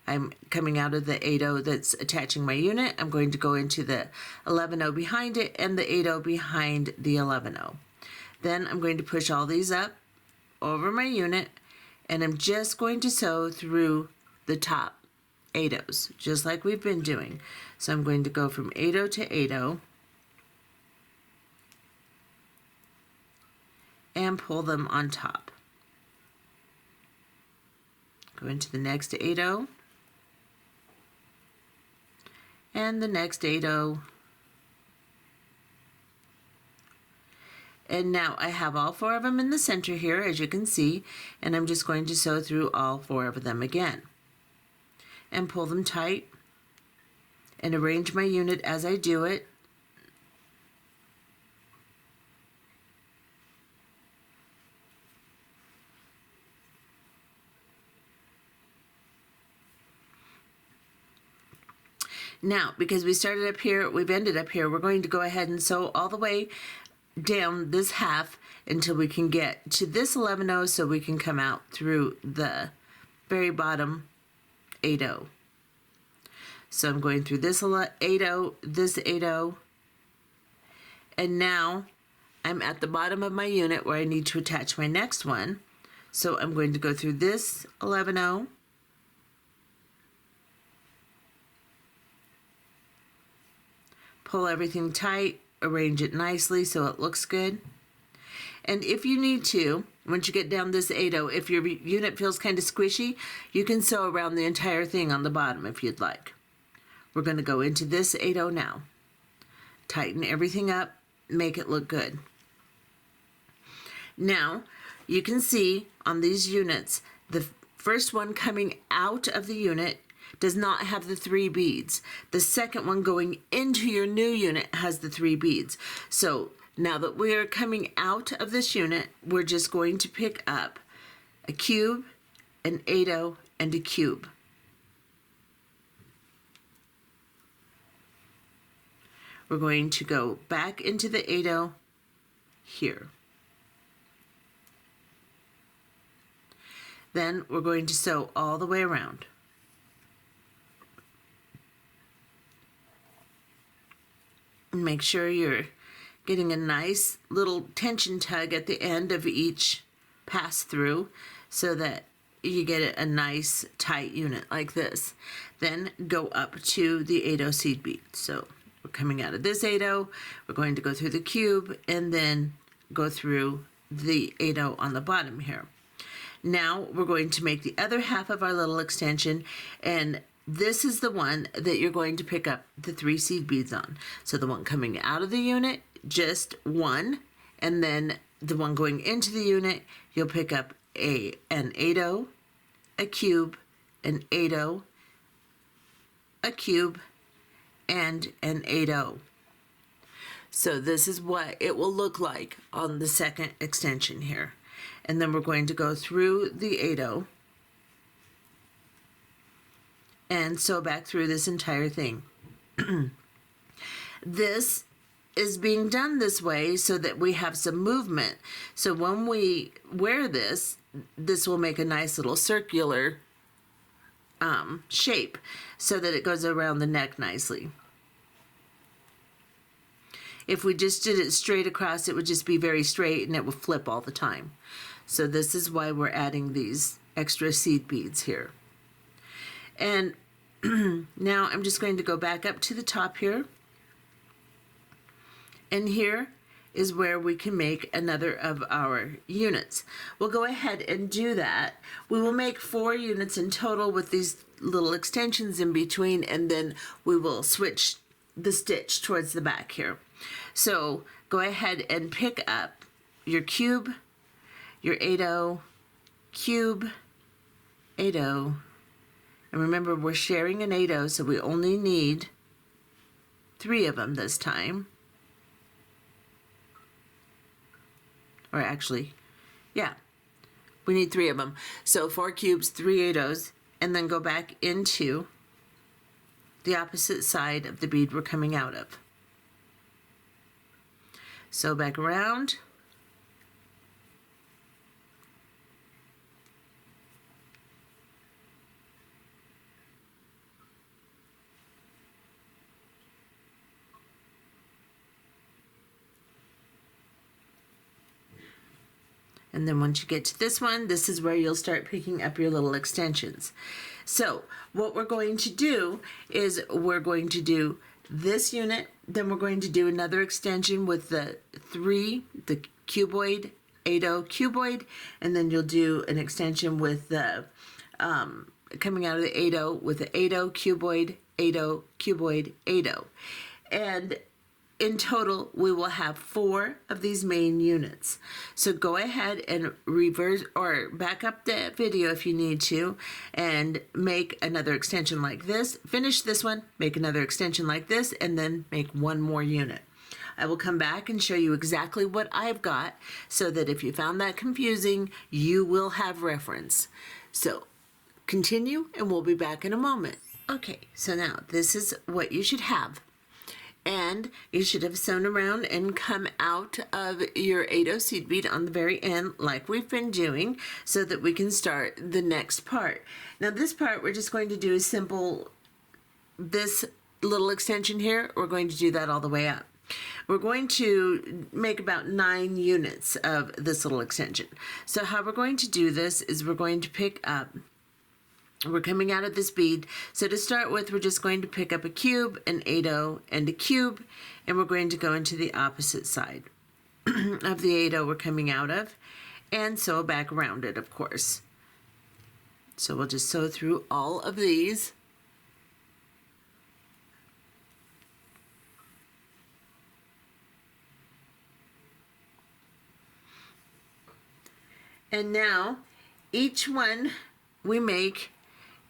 I'm coming out of the 8/0 that's attaching my unit. I'm going to go into the 11/0 behind it and the 8/0 behind the 11/0. Then I'm going to push all these up over my unit, and I'm just going to sew through the top 8/0s, just like we've been doing. So I'm going to go from 8/0 to 8/0 and pull them on top. Go into the next 8/0 and the next 8/0. And now I have all 4 of them in the center here, as you can see, and I'm just going to sew through all 4 of them again and pull them tight and arrange my unit as I do it. Now, because we started up here, we've ended up here, we're going to go ahead and sew all the way down this half until we can get to this 11/0 so we can come out through the very bottom 8/0. So I'm going through this 8/0, this 8/0, and now I'm at the bottom of my unit where I need to attach my next one. So I'm going to go through this 11/0, pull everything tight, arrange it nicely so it looks good. And if you need to, once you get down this 8/0, if your unit feels kind of squishy, you can sew around the entire thing on the bottom if you'd like. We're going to go into this 8/0 now. Tighten everything up, make it look good. Now, you can see on these units, the first one coming out of the unit does not have the 3 beads. The second one going into your new unit has the 3 beads. So now that we are coming out of this unit, we're just going to pick up a cube, an 8/0, and a cube. We're going to go back into the 8/0 here. Then we're going to sew all the way around. Make sure you're getting a nice little tension tug at the end of each pass through so that you get a nice tight unit like this. Then go up to the 8/0 seed bead. So we're coming out of this 8/0, we're going to go through the cube and then go through the 8/0 on the bottom here. Now we're going to make the other half of our little extension, and this is the one that you're going to pick up the 3 seed beads on. So the one coming out of the unit, just 1, and then the one going into the unit, you'll pick up an 8-0, a cube, an 8-0, a cube, and an 8-0. So this is what it will look like on the second extension here. And then we're going to go through the 8-0 and sew back through this entire thing. This is being done this way so that we have some movement. So when we wear this, this will make a nice little circular shape so that it goes around the neck nicely. If we just did it straight across, it would just be very straight and it would flip all the time. So this is why we're adding these extra seed beads here. And now I'm just going to go back up to the top here. And here is where we can make another of our units. We'll go ahead and do that. We will make 4 units in total with these little extensions in between, and then we will switch the stitch towards the back here. So go ahead and pick up your cube, your 8-0, cube, 8-0, and remember we're sharing an 8-0, so we only need 3 of them this time. Or actually, yeah, we need 3 of them. So 4 cubes, 3 8-0s, and then go back into the opposite side of the bead we're coming out of. Sew back around. And then once you get to this one, this is where you'll start picking up your little extensions. So what we're going to do is we're going to do this unit, then we're going to do another extension with the cuboid, 8-0 cuboid, and then you'll do an extension with the, coming out of the 8-0 with the 8-0 cuboid, 8-0 cuboid, 8-0. And in total, we will have 4 of these main units. So go ahead and reverse or back up the video if you need to and make another extension like this. Finish this one, make another extension like this, and then make 1 more unit. I will come back and show you exactly what I've got so that if you found that confusing, you will have reference. So continue and we'll be back in a moment. Okay, so now this is what you should have. And you should have sewn around and come out of your 8-0 seed bead on the very end like we've been doing so that we can start the next part. Now this part we're just going to do a simple, this little extension here, we're going to do that all the way up. We're going to make about 9 units of this little extension. So how we're going to do this is we're going to pick up, we're coming out of this bead. So to start with, we're just going to pick up a cube, an 8-0, and a cube, and we're going to go into the opposite side of the 8-0 we're coming out of, and sew back around it, of course. So we'll just sew through all of these. And now, each one we make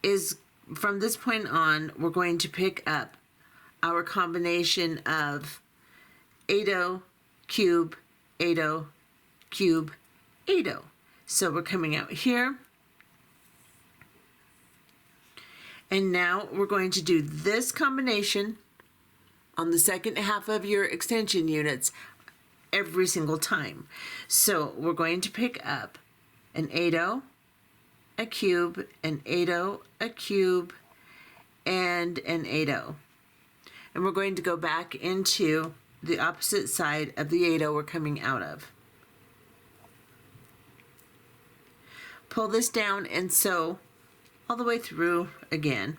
is, from this point on, we're going to pick up our combination of 8-0, cube, 8-0, cube, 8-0. So we're coming out here. And now we're going to do this combination on the second half of your extension units every single time. So we're going to pick up an 8-0, a cube, an 8-0, a cube, and an 8-0. And we're going to go back into the opposite side of the 8-0 we're coming out of. Pull this down and sew all the way through again.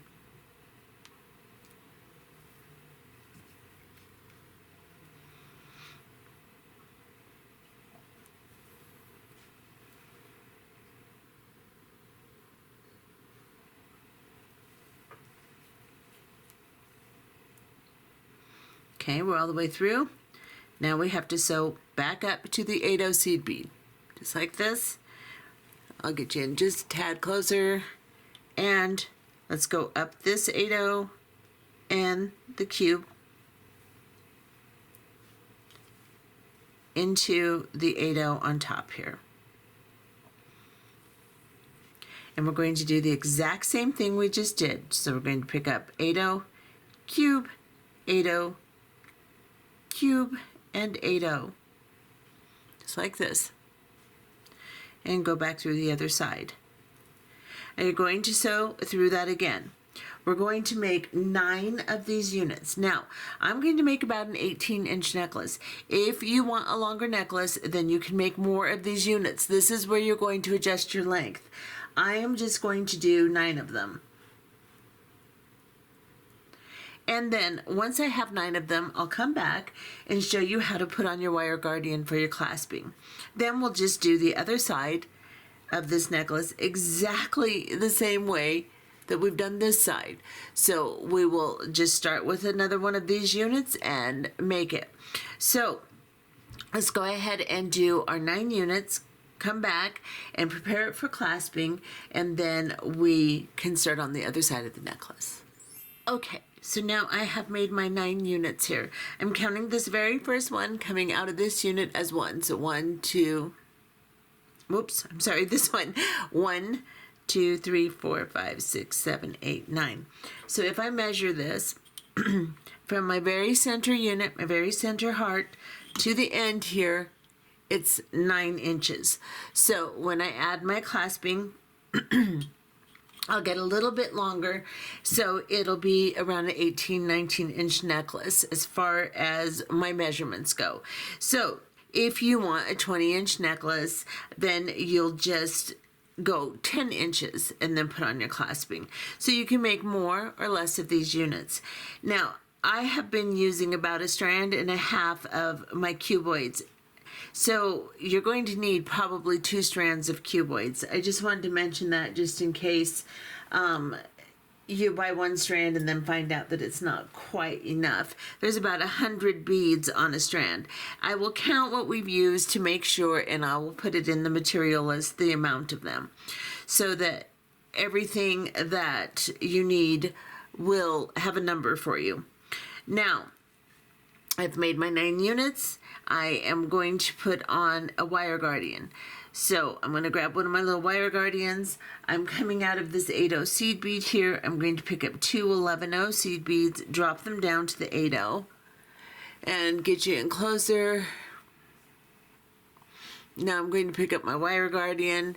Okay, we're all the way through. Now we have to sew back up to the 8-0 seed bead, just like this. I'll get you in just a tad closer. And let's go up this 8-0 and the cube into the 8-0 on top here. And we're going to do the exact same thing we just did. So we're going to pick up 8-0, cube, 8-0, cube, and 8-0. Just like this. And go back through the other side. And you're going to sew through that again. We're going to make 9 of these units. Now, I'm going to make about an 18-inch necklace. If you want a longer necklace, then you can make more of these units. This is where you're going to adjust your length. I am just going to do 9 of them. And then once I have 9 of them, I'll come back and show you how to put on your wire guardian for your clasping. Then we'll just do the other side of this necklace exactly the same way that we've done this side. So we will just start with another one of these units and make it. So let's go ahead and do our 9 units, come back and prepare it for clasping, and then we can start on the other side of the necklace. Okay, so now I have made my 9 units here. I'm counting this very first one coming out of this unit as 1. So 1, 2, whoops, I'm sorry, this one. 1, 2, 3, 4, 5, 6, 7, 8, 9. So if I measure this from my very center unit, my very center heart, to the end here, it's 9 inches. So when I add my clasping, I'll get a little bit longer, so it'll be around an 18, 19-inch necklace as far as my measurements go. So if you want a 20-inch necklace, then you'll just go 10 inches and then put on your clasping. So you can make more or less of these units. Now, I have been using about 1.5 strands of my cuboids. So you're going to need probably 2 strands of cuboids. I just wanted to mention that just in case you buy 1 strand and then find out that it's not quite enough. There's about 100 beads on a strand. I will count what we've used to make sure, and I will put it in the material list, the amount of them, so that everything that you need will have a number for you. Now, I've made my 9 units. I am going to put on a wire guardian. So I'm going to grab one of my little wire guardians. I'm coming out of this 8-0 seed bead here. I'm going to pick up 2 11-0 seed beads, drop them down to the 8-0, and get you in closer. Now I'm going to pick up my wire guardian,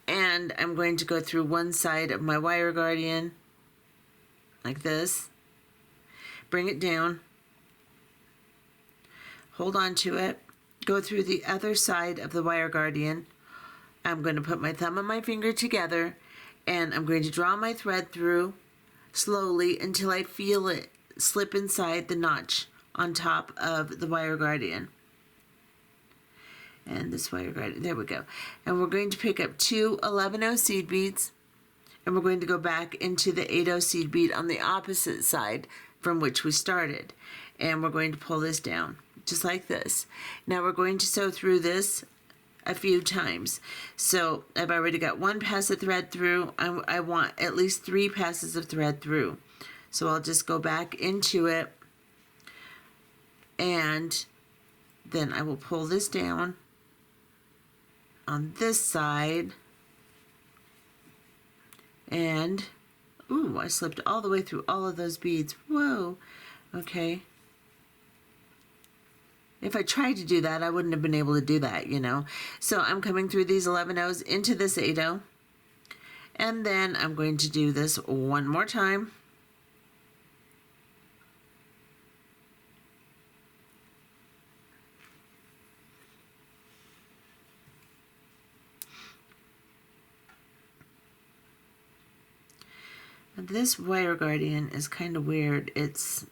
and I'm going to go through one side of my wire guardian, like this. Bring it down. Hold on to it. Go through the other side of the wire guardian. I'm going to put my thumb and my finger together, and I'm going to draw my thread through slowly until I feel it slip inside the notch on top of the wire guardian. And this wire guardian, there we go. And we're going to pick up 2 11-0 seed beads, and we're going to go back into the 8-0 seed bead on the opposite side from which we started. And we're going to pull this down, just like this. Now we're going to sew through this a few times. So I've already got 1 pass of thread through. I want at least 3 passes of thread through. So I'll just go back into it, and then I will pull this down on this side, and ooh, I slipped all the way through all of those beads. Whoa, okay. If I tried to do that, I wouldn't have been able to do that, you know. So I'm coming through these 11-0s into this 8-0, and then I'm going to do this one more time. And this wire guardian is kind of weird. It's,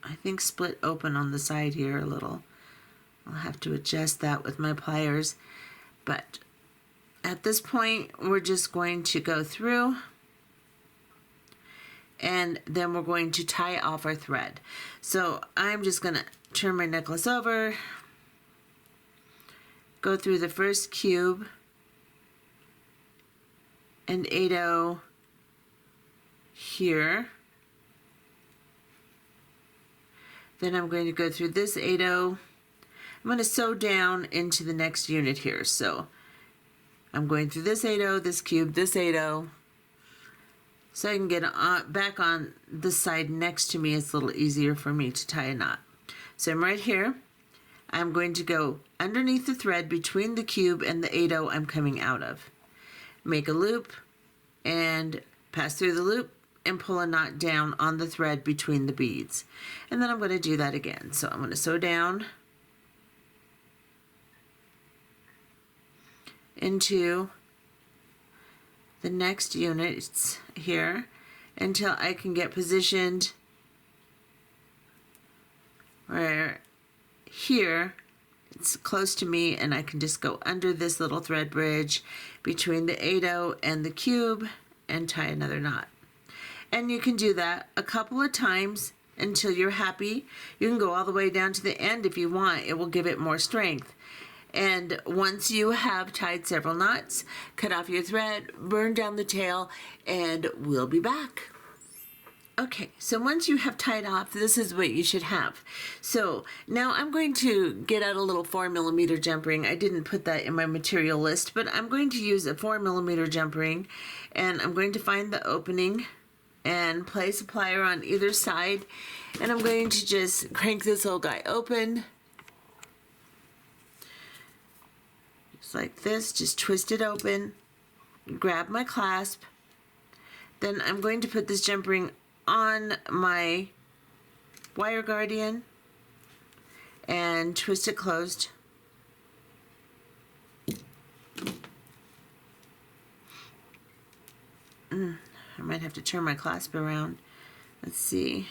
I think, split open on the side here a little. I'll have to adjust that with my pliers. But at this point, we're just going to go through, and then we're going to tie off our thread. So I'm just going to turn my necklace over, go through the first cube, and 8/0 here. Then I'm going to go through this 8/0. I'm going to sew down into the next unit here. So I'm going through this 8/0, this cube, this 8/0, so I can get back on the side next to me. It's a little easier for me to tie a knot. So I'm right here. I'm going to go underneath the thread between the cube and the 8/0 I'm coming out of. Make a loop and pass through the loop and pull a knot down on the thread between the beads. And then I'm going to do that again. So I'm going to sew down into the next unit here until I can get positioned where here it's close to me, and I can just go under this little thread bridge between the 8/0 and the cube and tie another knot. And you can do that a couple of times until you're happy. You can go all the way down to the end if you want. It will give it more strength. And once you have tied several knots, cut off your thread, burn down the tail, and we'll be back. Okay, so once you have tied off, this is what you should have. So now I'm going to get out a little 4mm jump ring. I didn't put that in my material list, but I'm going to use a 4mm jump ring, and I'm going to find the opening and place a plier on either side, and I'm going to just crank this little guy open. Just like this, just twist it open, grab my clasp, then I'm going to put this jump ring on my wire guardian and twist it closed. I might have to turn my clasp around. Let's see.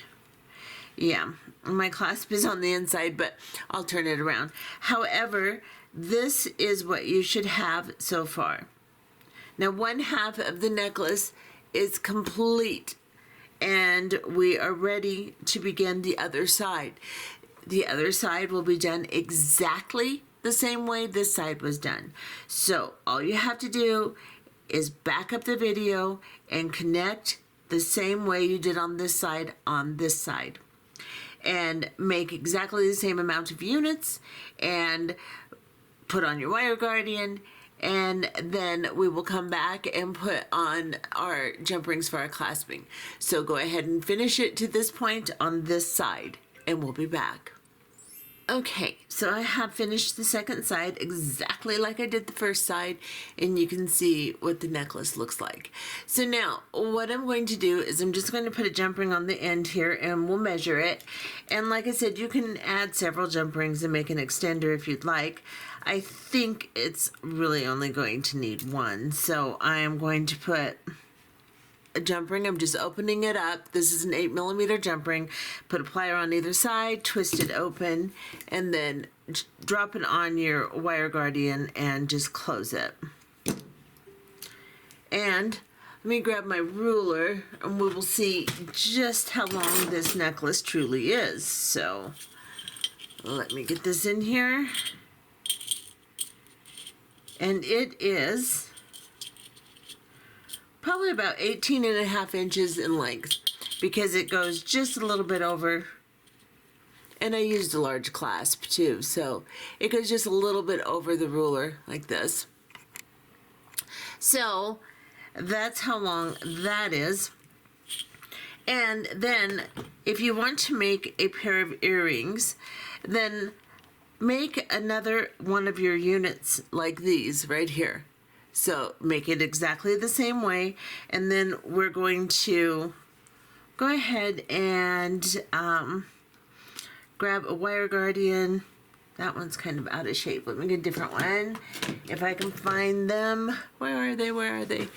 Yeah, my clasp is on the inside, but I'll turn it around. However, this is what you should have so far. Now, 1/2 of the necklace is complete, and we are ready to begin the other side. The other side will be done exactly the same way this side was done. So all you have to do is back up the video and connect the same way you did on this side, and make exactly the same amount of units and put on your wire guardian, and then we will come back and put on our jump rings for our clasping. So go ahead and finish it to this point on this side, and we'll be back. Okay, so I have finished the second side exactly like I did the first side, and you can see what the necklace looks like. So now what I'm going to do is I'm just going to put a jump ring on the end here, and we'll measure it. And like I said, you can add several jump rings and make an extender if you'd like. I think it's really only going to need one, so I am going to put a jump ring. I'm just opening it up. This is an 8mm jump ring. Put a plier on either side, twist it open, and then drop it on your wire guardian and just close it. And let me grab my ruler, and we will see just how long this necklace truly is. So let me get this in here. And it is probably about 18.5 inches in length, because it goes just a little bit over, and I used a large clasp too, so it goes just a little bit over the ruler like this. So that's how long that is. And then if you want to make a pair of earrings, then make another one of your units like these right here. So make it exactly the same way, and then we're going to go ahead and grab a wire guardian. That one's kind of out of shape. Let me get a different one if I can find them. Where are they? Where are they?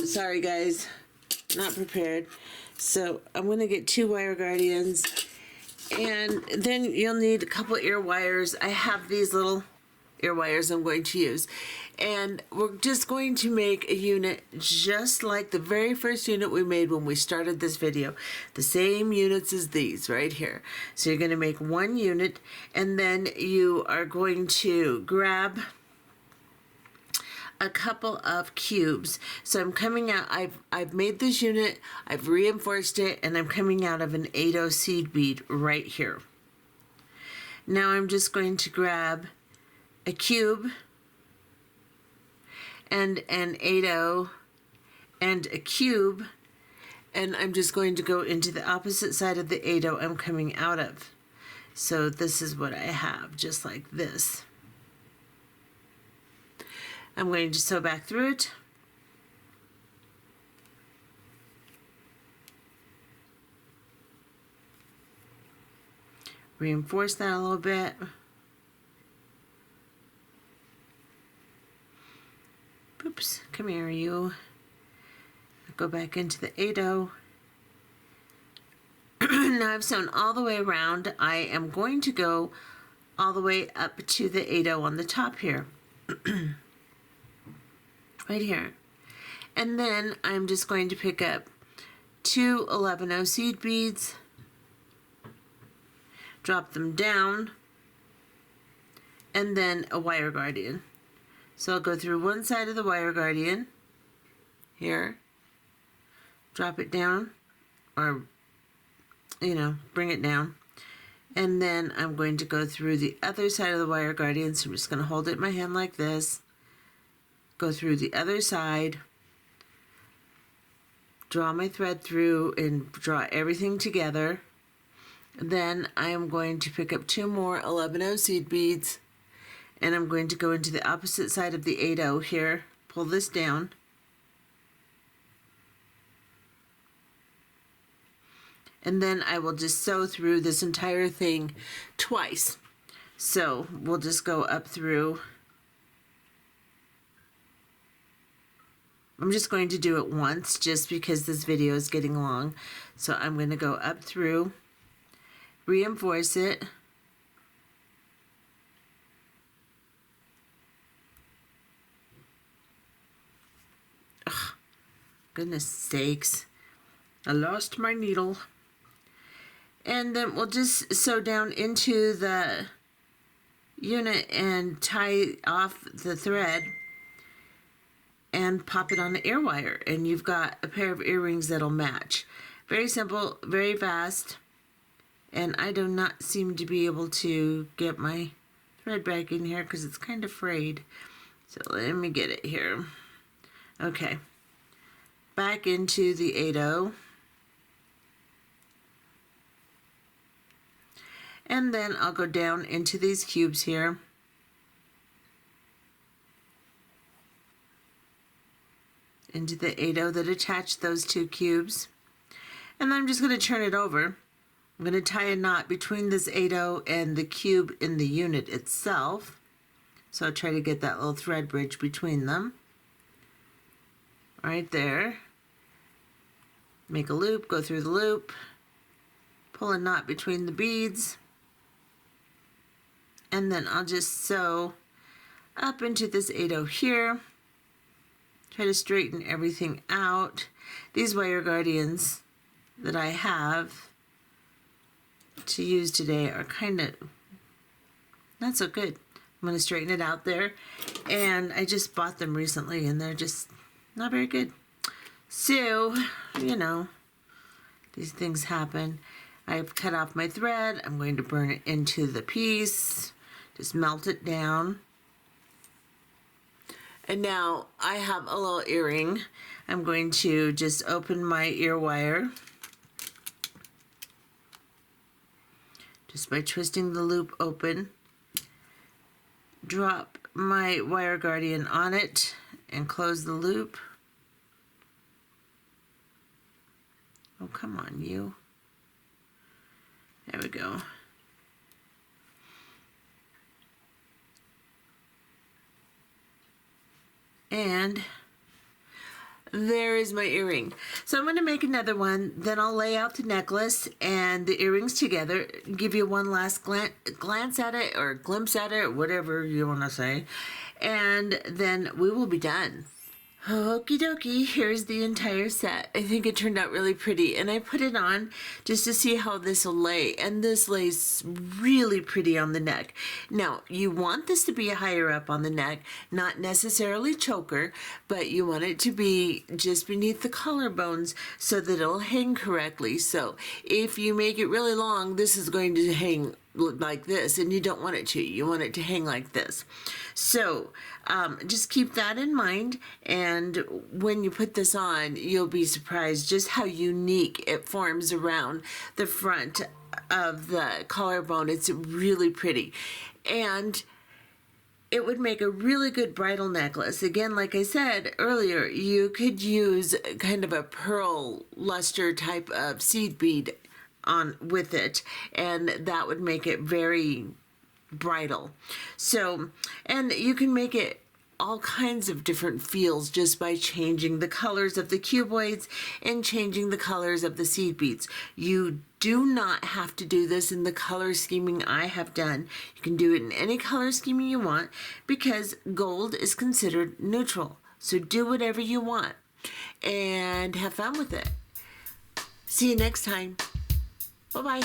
Sorry guys, not prepared. So I'm going to get 2 wire guardians, and then you'll need a couple ear wires. I have these little ear wires I'm going to use. And we're just going to make a unit just like the very first unit we made when we started this video. The same units as these right here. So you're going to make one unit, and then you are going to grab a couple of cubes. So I'm coming out, I've made this unit, I've reinforced it, and I'm coming out of an 8/0 seed bead right here. Now I'm just going to grab a cube and an 8/0 and a cube, and I'm just going to go into the opposite side of the 8/0 I'm coming out of. So this is what I have, just like this. I'm going to sew back through it. Reinforce that a little bit. Oops, come here, you. Go back into the 8/0. Now I've sewn all the way around. I am going to go all the way up to the 8/0 on the top here. Right here. And then I'm just going to pick up two 11/0 seed beads, drop them down, and then a wire guardian. So I'll go through one side of the wire guardian here, drop it down, or bring it down, and then I'm going to go through the other side of the wire guardian. So I'm just going to hold it in my hand like this, go through the other side, draw my thread through and draw everything together. Then I am going to pick up two more 11/0 seed beads, and I'm going to go into the opposite side of the 8/0 here, pull this down, and then I will just sew through this entire thing twice. So we'll just go up through. I'm just going to do it once just because this video is getting long. So I'm going to go up through, reinforce it, ugh, goodness sakes, I lost my needle. And then we'll just sew down into the unit and tie off the thread and pop it on the ear wire, and you've got a pair of earrings that'll match. Very simple, very fast, and I do not seem to be able to get my thread back in here because it's kind of frayed. So let me get it here. Okay, back into the 8/0, and then I'll go down into these cubes here, into the 8/0 that attached those two cubes, and I'm just going to turn it over. I'm going to tie a knot between this 8/0 and the cube in the unit itself. So I'll try to get that little thread bridge between them. Right there. Make a loop, go through the loop, pull a knot between the beads, and then I'll just sew up into this 8/0 here. Try to straighten everything out. These wire guardians that I have to use today are kind of not so good. I'm going to straighten it out there, and I just bought them recently and they're just not very good. So, these things happen. I've cut off my thread. I'm going to burn it into the piece, just melt it down. And now I have a little earring. I'm going to just open my ear wire just by twisting the loop open. Drop my wire guardian on it and close the loop. Oh, come on, you. There we go. And there is my earring. So I'm going to make another one, then I'll lay out the necklace and the earrings together, give you one last glance at it, or glimpse at it, or whatever you want to say, and then we will be done. Okie dokie, here's the entire set. I think it turned out really pretty, and I put it on just to see how this will lay, and this lays really pretty on the neck. Now, you want this to be higher up on the neck, not necessarily choker, but you want it to be just beneath the collarbones so that it'll hang correctly. So if you make it really long, this is going to hang like this, and you don't want it to. You want it to hang like this. So just keep that in mind, and when you put this on, you'll be surprised just how unique it forms around the front of the collarbone. It's really pretty, and it would make a really good bridal necklace. Again, like I said earlier, you could use kind of a pearl luster type of seed bead on with it, and that would make it very bridal. So, and you can make it all kinds of different feels just by changing the colors of the cuboids and changing the colors of the seed beads. You do not have to do this in the color scheming I have done. You can do it in any color scheming you want, because gold is considered neutral. So do whatever you want and have fun with it. See you next time. Bye-bye.